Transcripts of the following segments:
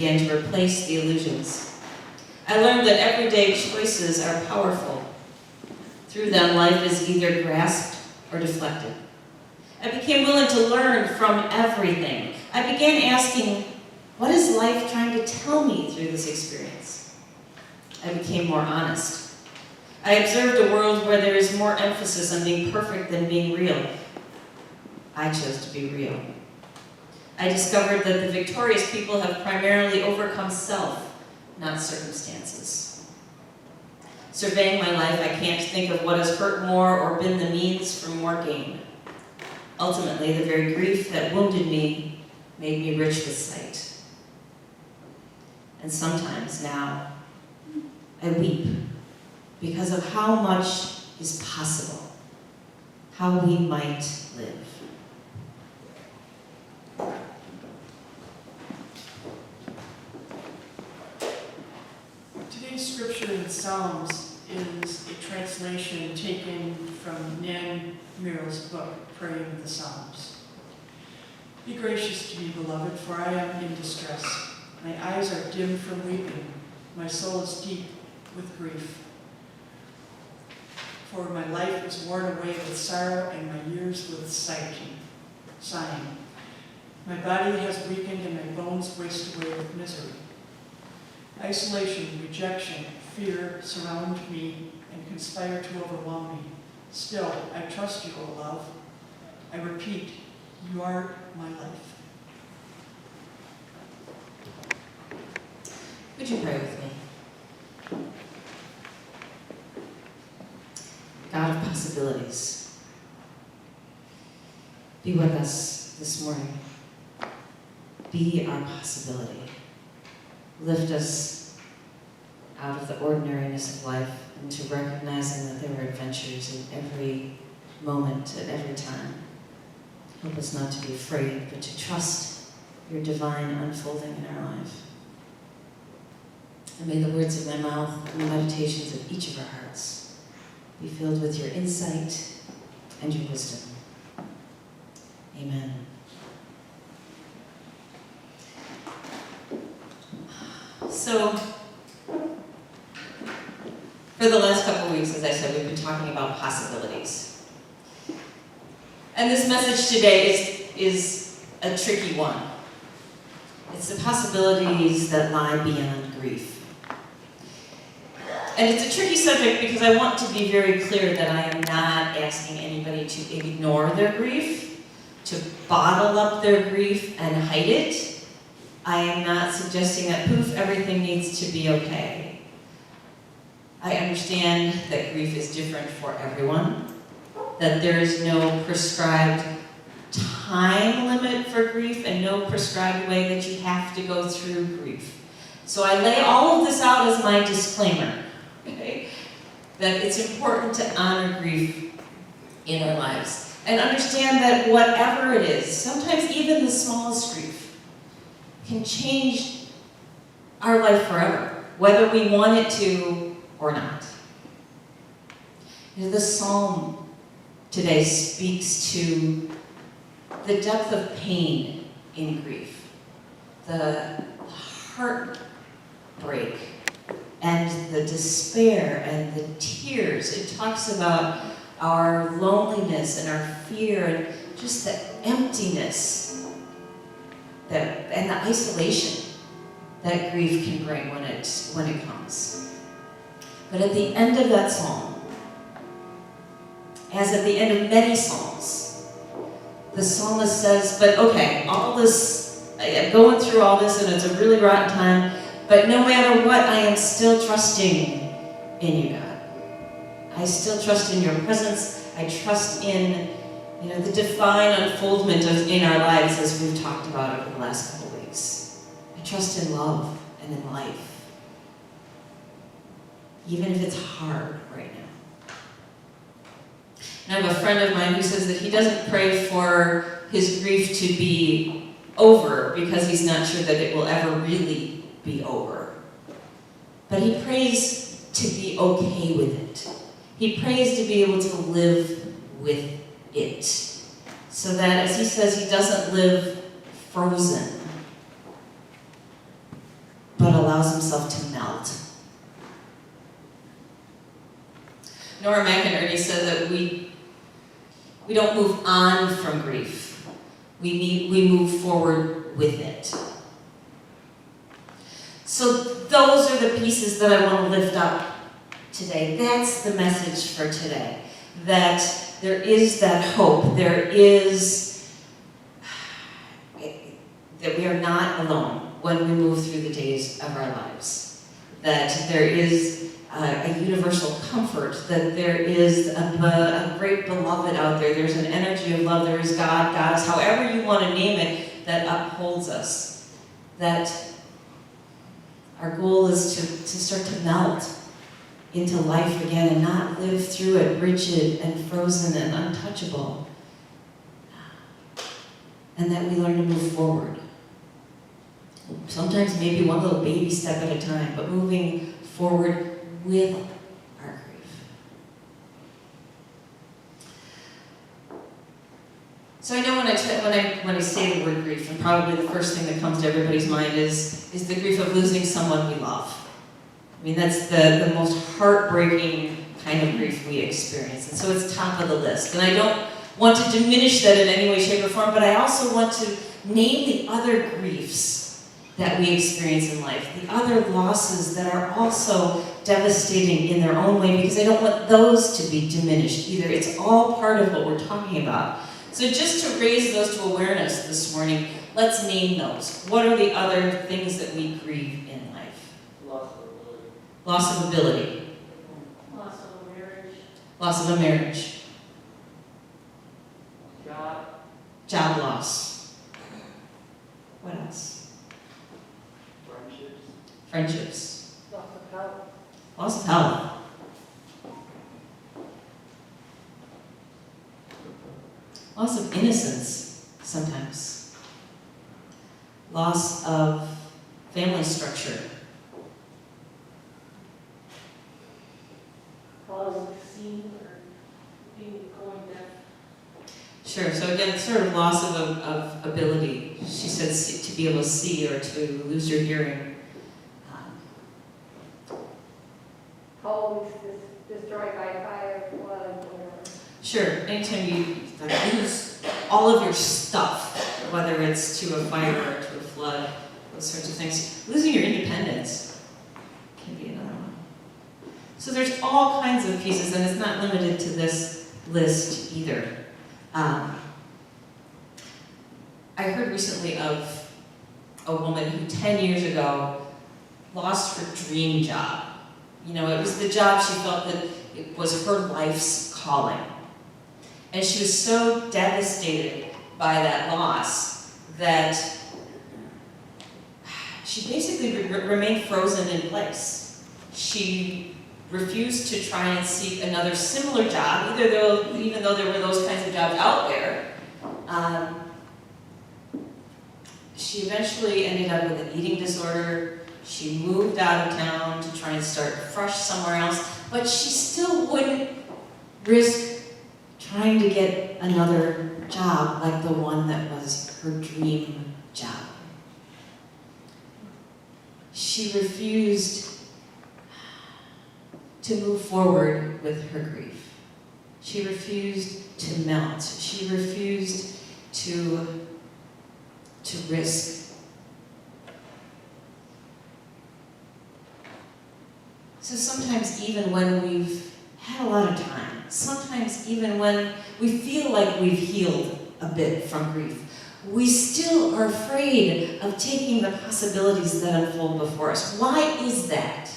began to replace the illusions. I learned that everyday choices are powerful. Through them, life is either grasped or deflected. I became willing to learn from everything. I began asking, what is life trying to tell me through this experience? I became more honest. I observed a world where there is more emphasis on being perfect than being real. I chose to be real. I discovered that the victorious people have primarily overcome self, not circumstances. Surveying my life, I can't think of what has hurt more or been the means for more gain. Ultimately, the very grief that wounded me made me rich with sight. And sometimes now, I weep because of how much is possible, how we might live. Today's scripture in Psalms is a translation taken from Nan Merrill's book, Praying the Psalms. Be gracious to me, beloved, for I am in distress. My eyes are dim from weeping. My soul is deep with grief. For my life is worn away with sorrow and my years with sighing. My body has weakened and my bones waste away with misery. Isolation, rejection, fear surround me and conspire to overwhelm me. Still, I trust you, O love. I repeat, you are my life. Would you pray with me? God of possibilities, be with us this morning. Be our possibility. Lift us out of the ordinariness of life into recognizing that there are adventures in every moment, at every time. Help us not to be afraid, but to trust your divine unfolding in our life. And may the words of my mouth and the meditations of each of our hearts be filled with your insight and your wisdom. Amen. So, for the last couple of weeks, as I said, we've been talking about possibilities. And this message today is a tricky one. It's the possibilities that lie beyond grief. And it's a tricky subject because I want to be very clear that I am not asking anybody to ignore their grief, to bottle up their grief and hide it. I am not suggesting that poof, everything needs to be okay. I understand that grief is different for everyone, that there is no prescribed time limit for grief and no prescribed way that you have to go through grief. So I lay all of this out as my disclaimer, okay? That it's important to honor grief in our lives and understand that whatever it is, sometimes even the smallest grief, can change our life forever, whether we want it to or not. The psalm today speaks to the depth of pain in grief, the heartbreak, and the despair and the tears. It talks about our loneliness and our fear and just the emptiness and the isolation that grief can bring when it comes. But at the end of that psalm, as at the end of many psalms, the psalmist says, but okay, all this, I'm going through all this and it's a really rotten time, but no matter what, I am still trusting in you, God. I still trust in your presence. I trust in the divine unfoldment in our lives as we've talked about over the last couple of weeks. I trust in love and in life, even if it's hard right now. And I have a friend of mine who says that he doesn't pray for his grief to be over because he's not sure that it will ever really be over. But he prays to be okay with it. He prays to be able to live with it. So that, as he says, he doesn't live frozen. but allows himself to melt. Nora McInerney said that we don't move on from grief. We move forward with it. So those are the pieces that I want to lift up today. That's the message for today. That there is that hope. There is that we are not alone when we move through the days of our lives. That there is a universal comfort, that there is a great beloved out there. There's an energy of love. There is God, Goddess, however you want to name it, that upholds us. That our goal is to start to melt into life again and not live through it rigid and frozen and untouchable. And that we learn to move forward. Sometimes maybe one little baby step at a time, but moving forward with our grief. So I know when I say the word grief, and probably the first thing that comes to everybody's mind is the grief of losing someone we love. I mean, that's the most heartbreaking kind of grief we experience, and so it's top of the list. And I don't want to diminish that in any way, shape, or form, but I also want to name the other griefs that we experience in life, the other losses that are also devastating in their own way, because I don't want those to be diminished either. It's all part of what we're talking about. So just to raise those to awareness this morning, let's name those. What are the other things that we grieve in life? Loss of ability. Loss of a marriage. Loss of a marriage. Job. Job loss. What else? Friendships. Loss of health. Loss of health. Loss of innocence, sometimes. Loss of family structure. Causing seeing or being going deaf. Sure, so again, sort of loss of ability. She said to be able to see or to lose your hearing. Homes destroyed by fire, flood, whatever. Sure, anytime you lose all of your stuff, whether it's to a fire or to a flood, those sorts of things. Losing your independence can be another one. So there's all kinds of pieces, and it's not limited to this list either. I heard recently of a woman who 10 years ago lost her dream job. You know, it was the job she felt that it was her life's calling. And she was so devastated by that loss that she basically remained frozen in place. She refused to try and seek another similar job, even though there were those kinds of jobs out there. She eventually ended up with an eating disorder. She moved out of town to try and start fresh somewhere else, but she still wouldn't risk trying to get another job like the one that was her dream job. She refused to move forward with her grief. She refused to melt. She refused to risk. So sometimes even when we've had a lot of time, sometimes even when we feel like we've healed a bit from grief, we still are afraid of taking the possibilities that unfold before us. Why is that?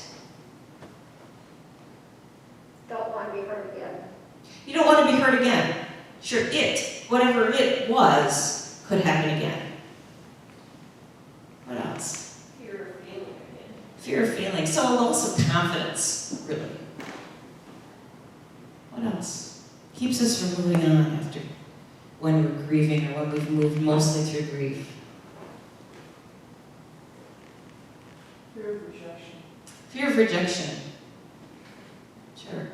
Don't want to be hurt again. You don't want to be hurt again. Sure, whatever it was, could happen again. What else? Fear of failing again. Fear of failing. So a loss of confidence, really. What else? Keeps us from moving on after when we're grieving or when we've moved mostly through grief. Fear of rejection. Fear of rejection. Sure.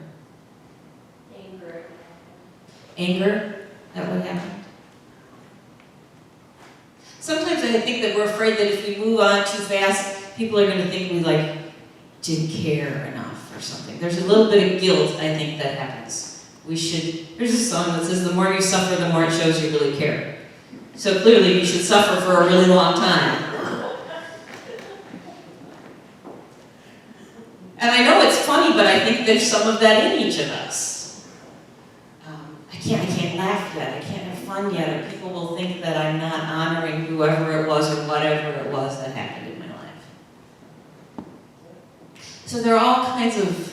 Anger. Anger at what happened. Sometimes I think that we're afraid that if we move on too fast, people are going to think we didn't care enough or something. There's a little bit of guilt, I think, that happens. There's a song that says, the more you suffer, the more it shows you really care. So clearly you should suffer for a really long time. And I know it's funny, but I think there's some of that in each of us. I can't laugh yet, I can't have fun yet, or people will think that I'm not honoring whoever it was or whatever it was that happened in my life. So there are all kinds of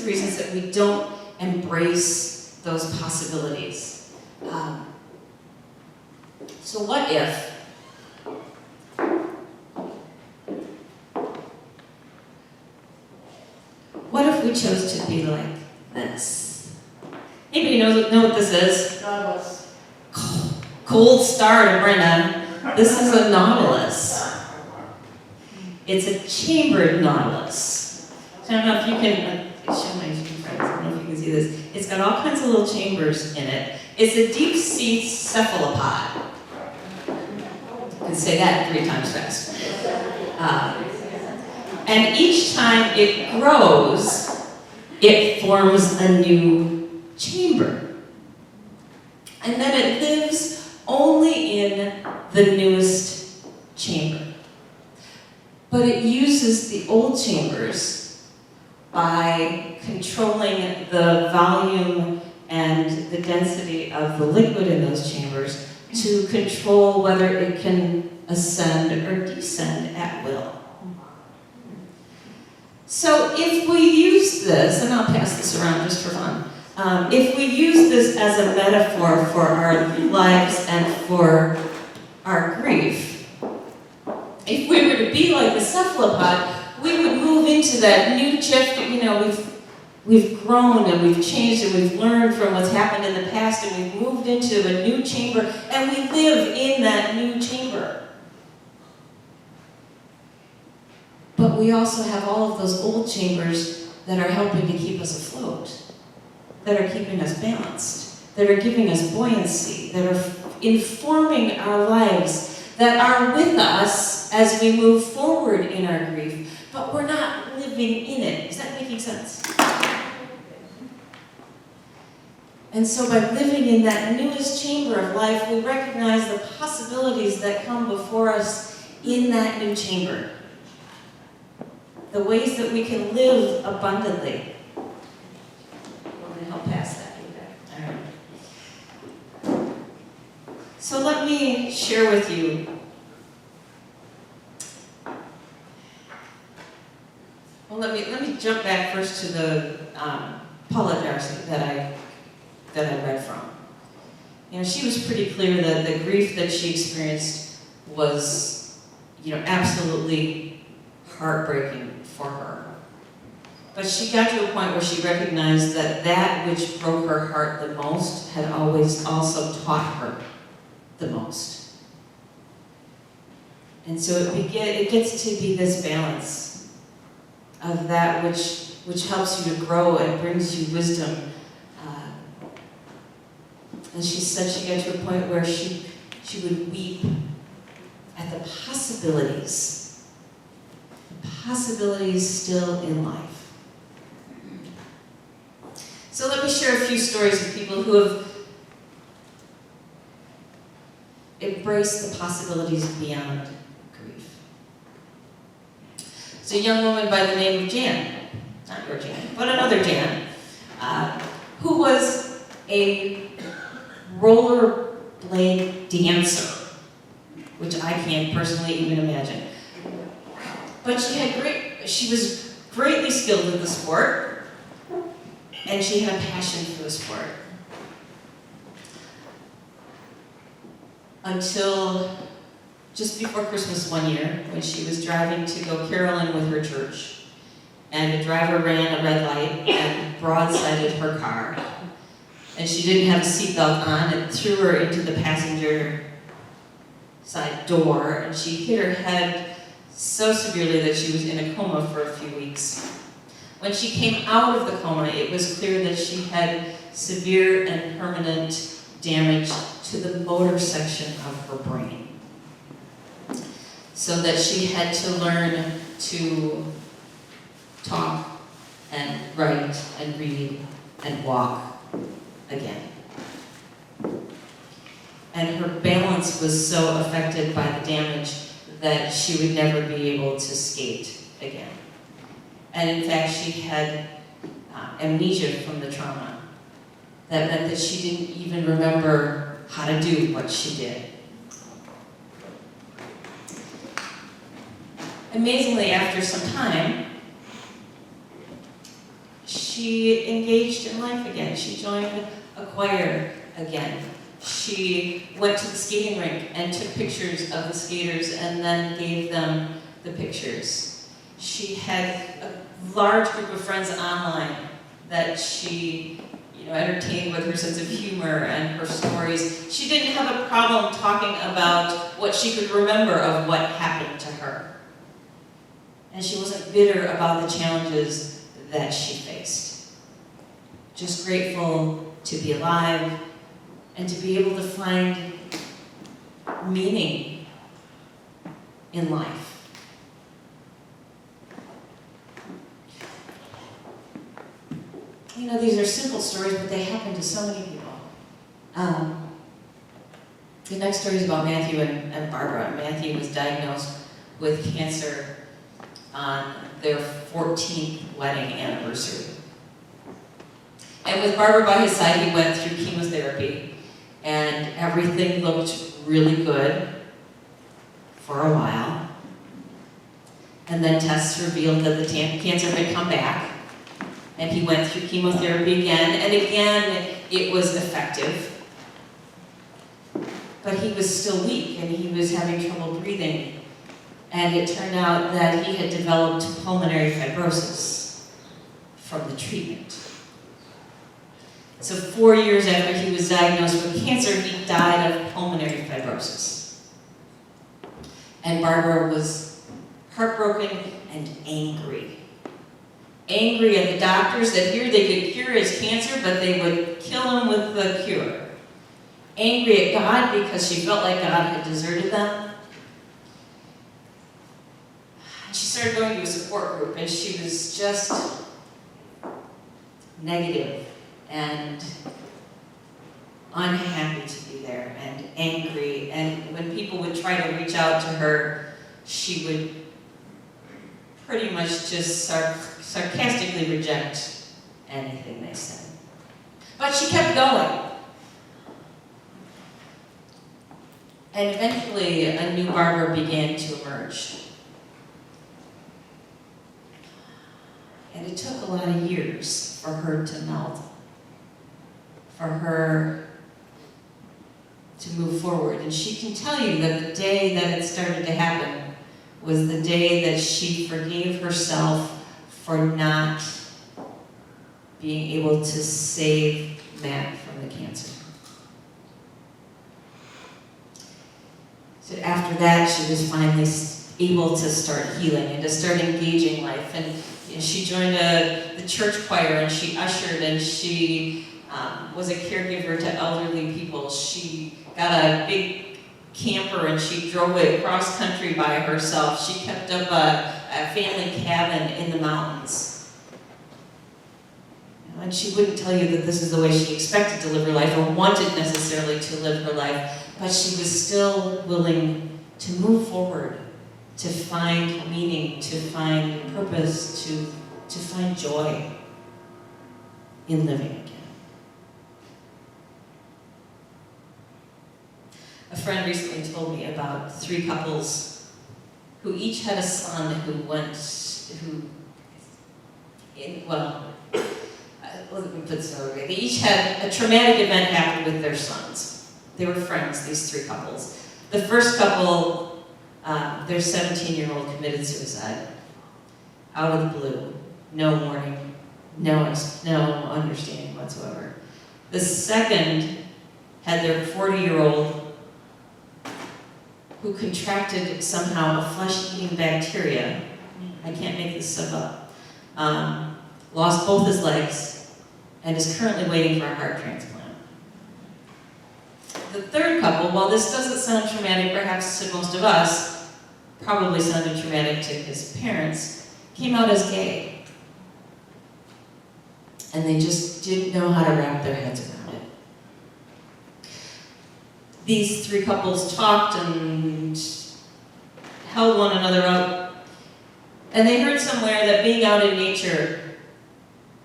reasons that we don't embrace those possibilities. So what if we chose to be like this? Anybody know what this is? Nautilus. Cold start, Brenda. This is a nautilus. It's a chambered nautilus. So I don't know if you can show my friends. I don't know if you can see this. It's got all kinds of little chambers in it. It's a deep sea cephalopod. You can say that 3 times fast. And each time it grows, it forms a new chamber. And then it lives only in the newest chamber. But it uses the old chambers by controlling the volume and the density of the liquid in those chambers to control whether it can ascend or descend at will. So if we use this, and I'll pass this around just for fun, if we use this as a metaphor for our lives and for our grief, if we were to be like the cephalopod, we would move into that new chapter. We've grown and we've changed and we've learned from what's happened in the past, and we've moved into a new chamber, and we live in that new chamber. But we also have all of those old chambers that are helping to keep us afloat, that are keeping us balanced, that are giving us buoyancy, that are informing our lives, that are with us as we move forward in our grief, but we're not living in it. Is that making sense? And so by living in that newest chamber of life, we recognize the possibilities that come before us in that new chamber. The ways that we can live abundantly. I'm going to help pass that. All right. So let me share with you let me jump back first to the Paula Darcy that I read from. She was pretty clear that the grief that she experienced was, absolutely heartbreaking for her. But she got to a point where she recognized that which broke her heart the most had always also taught her the most. And so it gets to be this balance of that which helps you to grow and brings you wisdom. And she said she got to a point where she would weep at the possibilities still in life. So let me share a few stories of people who have embraced the possibilities beyond grief. It's a young woman by the name of Jan, not your Jan, but another Jan, who was a rollerblade dancer, which I can't personally even imagine. But she was greatly skilled in the sport, and she had a passion for the sport. Until just before Christmas one year, when she was driving to go caroling with her church, and the driver ran a red light and broadsided her car. And she didn't have a seatbelt on, and threw her into the passenger side door, and she hit her head so severely that she was in a coma for a few weeks. When she came out of the coma, it was clear that she had severe and permanent damage to the motor section of her brain. so that she had to learn to talk and write and read and walk again. And her balance was so affected by the damage that she would never be able to skate again. And in fact, she had amnesia from the trauma. That meant that she didn't even remember how to do what she did. Amazingly, after some time, she engaged in life again. She joined a choir again. She went to the skating rink and took pictures of the skaters and then gave them the pictures. She had a large group of friends online that she entertained with her sense of humor and her stories. She didn't have a problem talking about what she could remember of what happened to her. And she wasn't bitter about the challenges that she faced. Just grateful to be alive and to be able to find meaning in life. These are simple stories, but they happen to so many people. The next story is about Matthew and Barbara. Matthew was diagnosed with cancer on their 14th wedding anniversary. And with Barbara by his side, he went through chemotherapy, and everything looked really good for a while. And then tests revealed that the cancer had come back, and he went through chemotherapy again, and again it was effective. But he was still weak, and he was having trouble breathing. And it turned out that he had developed pulmonary fibrosis from the treatment. So 4 years after he was diagnosed with cancer, he died of pulmonary fibrosis. And Barbara was heartbroken and angry. Angry at the doctors that here they could cure his cancer, but they would kill him with the cure. Angry at God because she felt like God had deserted them. She started going to a support group, and she was just negative and unhappy to be there and angry. And when people would try to reach out to her, she would pretty much just sarcastically reject anything they said. But she kept going. And eventually, a new Barbara began to emerge. And it took a lot of years for her to melt, for her to move forward. And she can tell you that the day that it started to happen was the day that she forgave herself for not being able to save Matt from the cancer. So after that, she was finally able to start healing and to start engaging life. And she joined the church choir, and she ushered, and she was a caregiver to elderly people. She got a big camper, and she drove it cross country by herself. She kept up a family cabin in the mountains. And she wouldn't tell you that this is the way she expected to live her life or wanted necessarily to live her life, but she was still willing to move forward, to find meaning, to find purpose, to find joy in living again. A friend recently told me about 3 couples who each had a son let me put it so way. They each had a traumatic event happen with their sons. They were friends, these 3 couples. The first couple, their 17-year-old committed suicide out of the blue. No warning, no understanding whatsoever. The second had their 40-year-old who contracted somehow a flesh-eating bacteria. I can't make this stuff up. Lost both his legs and is currently waiting for a heart transplant. The third couple, while this doesn't sound traumatic perhaps to most of us, probably sounded traumatic to his parents, came out as gay. And they just didn't know how to wrap their heads around it. These three couples talked and held one another up, and they heard somewhere that being out in nature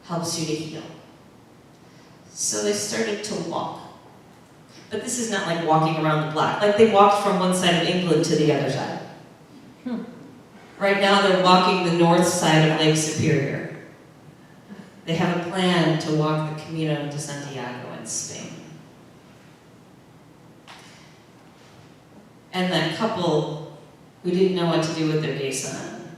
helps you to heal. So they started to walk. But this is not like walking around the block. Like they walked from one side of England to the other side. Right now they're walking the north side of Lake Superior. They have a plan to walk the Camino de Santiago in Spain. And that couple who didn't know what to do with their gay son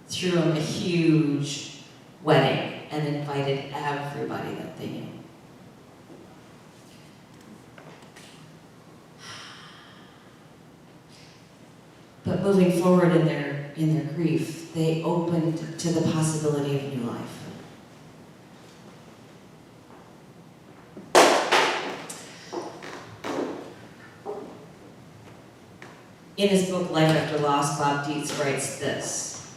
threw him a huge wedding and invited everybody that they knew. But moving forward in their grief, they opened to the possibility of new life. In his book, Life After Loss, Bob Dietz writes this: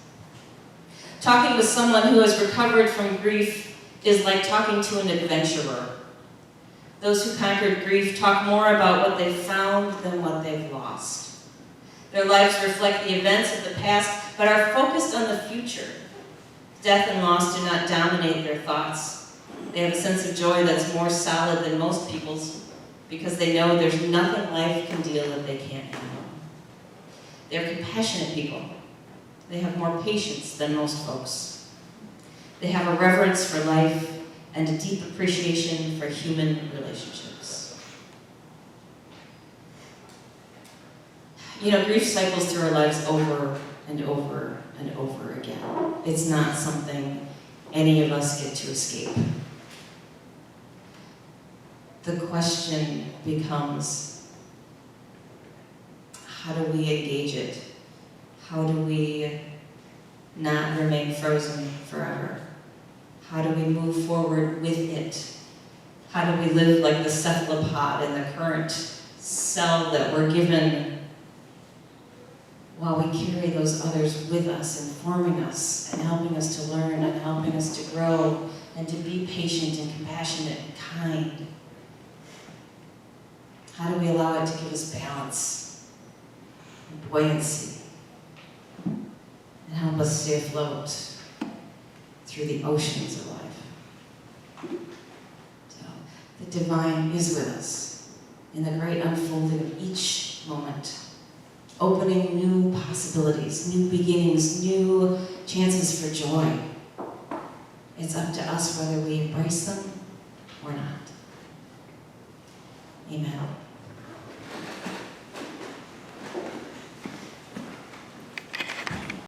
talking with someone who has recovered from grief is like talking to an adventurer. Those who conquered grief talk more about what they've found than what they've lost. Their lives reflect the events of the past, but are focused on the future. Death and loss do not dominate their thoughts. They have a sense of joy that's more solid than most people's, because they know there's nothing life can deal that they can't handle. They're compassionate people. They have more patience than most folks. They have a reverence for life and a deep appreciation for human relationships. You know, grief cycles through our lives over and over and over again. It's not something any of us get to escape. The question becomes, how do we engage it? How do we not remain frozen forever? How do we move forward with it? How do we live like the cephalopod in the current cell that we're given while we carry those others with us, informing us and helping us to learn and helping us to grow and to be patient and compassionate and kind? How do we allow it to give us balance and buoyancy and help us stay afloat through the oceans of life? So, the divine is with us in the great unfolding of each moment, opening new possibilities, new beginnings, new chances for joy. It's up to us whether we embrace them or not. Amen.